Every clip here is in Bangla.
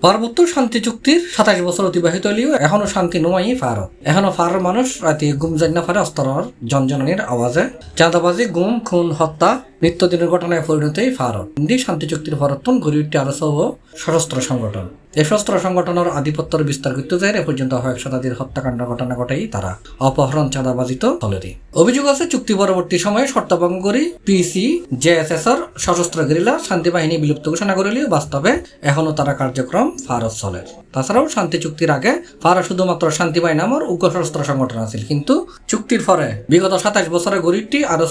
পার্বত্য শান্তি চুক্তির ২৭ বছর অতিবাহিত হলেও এখনো শান্তি নয় ভারত। এখনো ফার মানুষ রাতে গুম জান্না ফারে অস্তরার জনজননীর আওয়াজে চাঁদাবাজি, গুম, খুন, হত্যা নিত্যদিনের ঘটনায় পরিণত এই ভারত। হিন্দি শান্তি চুক্তির পরত্তন গড়ে উঠতে আরো সশস্ত্র সংগঠন। এই সশস্ত্র সংগঠনের আধিপত্যের বিস্তার করতে যায় এ পর্যন্ত কয়েক শতাধিক হত্যাকাণ্ড ঘটনা ঘটাই তারা অপহরণ, চাঁদাবাজিত চলেরই অভিযোগ আছে। চুক্তি পরবর্তী সময়ে শর্তভঙ্গ করে পিসি জেএসএসর সশস্ত্র গেরিলা শান্তি বাহিনী বিলুপ্ত ঘোষণা করলেও বাস্তবে এখনো তারা কার্যক্রম ভারত চলে। তাছাড়াও শান্তি চুক্তির আগে ভারত শুধুমাত্র শান্তি বাহিনী নামের উগ্র সশস্ত্র সংগঠন আছে, কিন্তু চুক্তির পরে বিগত ২৭ বছরে গড়িটি আরো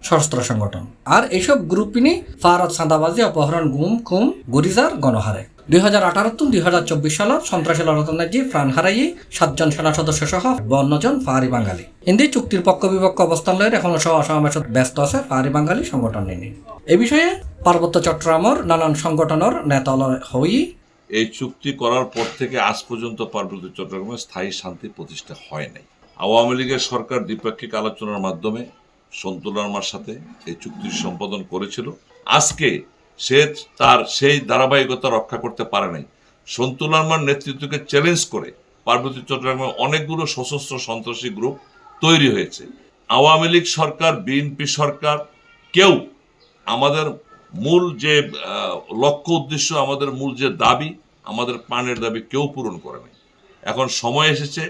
সশস্ত্র সংগঠন। আর এইসব গ্রুপিনি ভারত চাঁদাবাজি, অপহরণ, গুম, খুম, গরিজার গণহারে ২০১৮-২০২৪ সালত সন্ত্রাসী লড়াই প্রাণ হারাই ৭ জন সেনা সদস্য সহ ৫২ জন পাহাড়ি বাঙালি। হিন্দি চুক্তির পক্ষ বিপক্ষ অবস্থান লয়ে এখনো সমাবেশত ব্যস্ত আছে পাহাড়ি বাঙালি সংগঠন নিয়ে। এ বিষয়ে পার্বত্য চট্টগ্রামের নানান সংগঠনের নেতা হই এই চুক্তি করার পর থেকে আজ পর্যন্ত পার্বত্য চট্টগ্রামে স্থায়ী শান্তি প্রতিষ্ঠা হয় নাই। আওয়ামী লীগের সরকার দ্বিপাক্ষিক আলোচনার মাধ্যমে সন্তু লারমার সাথে এই চুক্তি সম্পাদন করেছিল। আজকে সে তার সেই ধারাবাহিকতা রক্ষা করতে পারে নাই। সন্তু লারমার নেতৃত্বকে চ্যালেঞ্জ করে পার্বত্য চট্টগ্রামে অনেকগুলো সশস্ত্র সন্ত্রাসী গ্রুপ তৈরি হয়েছে। আওয়ামী লীগ সরকার, বিএনপি সরকার কেউ আমাদের মূল যে লক্ষ্য উদ্দেশ্য, আমাদের মূল যে দাবি, আমাদের প্রাণের দাবি কেউ পূরণ করে নাই। এখন সময় এসেছে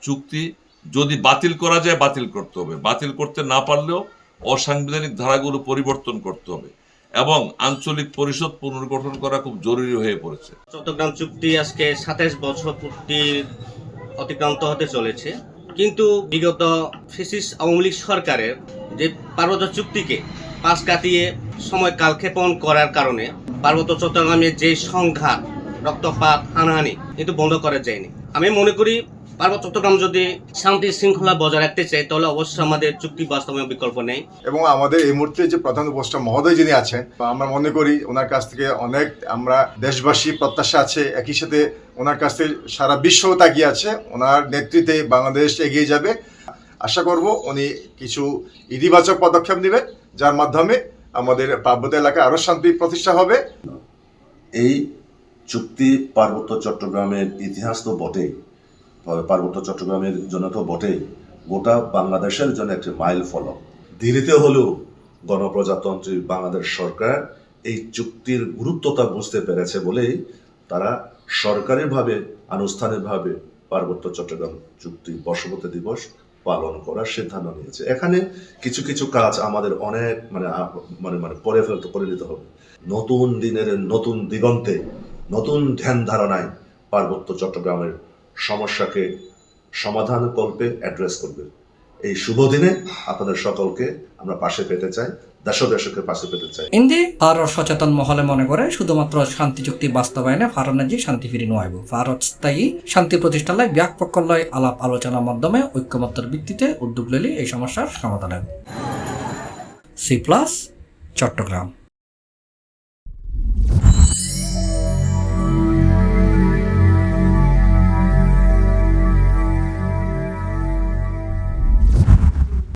চুক্তি যদি বাতিল করা যায় বাতিল করতে হবে, বাতিল করতে না পারলেও অসাংবিধানিক ধারাগুলো পরিবর্তন করতে হবে এবং আঞ্চলিক পরিষদ পুনর্গঠন করা খুব জরুরি হয়ে পড়েছে। চট্টগ্রাম চুক্তি আজকে ২৭ বছর পূর্তি অতিক্রান্ত হতে চলেছে, কিন্তু বিগত ফ্যাসিস্ট আওয়ামী লীগ সরকারের যে পার্বত্য চুক্তিকে পাশ কাটিয়ে সময় কালক্ষেপণ করার কারণে পার্বত্য চট্টগ্রামে যে সংঘাত, রক্তপাত, হানাহানি কিন্তু বন্ধ করা যায়নি। আমি মনে করি পার্বত্য চট্টগ্রাম যদি শান্তি শৃঙ্খলা বজায় রাখতে চাই তাহলে অবশ্যই আমাদের চুক্তি বাস্তবায়নের বিকল্প নেই। এবং আমাদের এই মুহূর্তে যে প্রধান উপদেষ্টা মহোদয় যিনি আছেন, আমরা মনে করি ওনার কাছ থেকে অনেক আমরা দেশবাসী প্রত্যাশা আছে, একই সাথে ওনার কাছ থেকে সারা বিশ্ব তাকিয়ে আছে। ওনার নেতৃত্বে বাংলাদেশ এগিয়ে যাবে। আশা করব উনি কিছু ইতিবাচক পদক্ষেপ নেবেন, যার মাধ্যমে আমাদের পার্বত্য এলাকায় আরও শান্তি প্রতিষ্ঠা হবে। এই চুক্তি পার্বত্য চট্টগ্রামের ইতিহাস তো বটেই, পার্বত্য চট্টগ্রামের জন্য তো বটেই, গোটা বাংলাদেশের জন্য একটি মাইল ফলক। ধীরেতে হলেও গণপ্রজাতন্ত্রী বাংলাদেশ সরকার এই চুক্তির গুরুত্বটা বুঝতে পেরেছে বলেই তারা সরকারিভাবে, আনুষ্ঠানিকভাবে পার্বত্য চট্টগ্রাম চুক্তি বর্ষপূর্তি দিবস পালন করার সিদ্ধান্ত নিয়েছে। এখানে কিছু কিছু কাজ আমাদের অনেক করে নিতে হবে। নতুন দিনের নতুন দিগন্তে, নতুন ধ্যান ধারণায় পার্বত্য চট্টগ্রামের সমস্যাকে সমাধান কল্পে অ্যাড্রেস করবে। এই শুভ দিনে আপনাদের সকলকে আমরা পাশে পেতে চাই, দেশকে পাশে পেতে চাই। ইন্দি ভারত সচেতন মহলে মনে করে শুধুমাত্র শান্তি চুক্তি বাস্তবায়নে ভারত নাজি শান্তি ফিরি নয়, ভারত স্থায়ী শান্তি প্রতিষ্ঠায় ব্যাক পক্ষলয় আলাপ আলোচনার মাধ্যমে ঐক্যমত্যের ভিত্তিতে উদ্যোগ নিলে এই সমস্যার সমাধান হবে। C+ চট্টগ্রাম।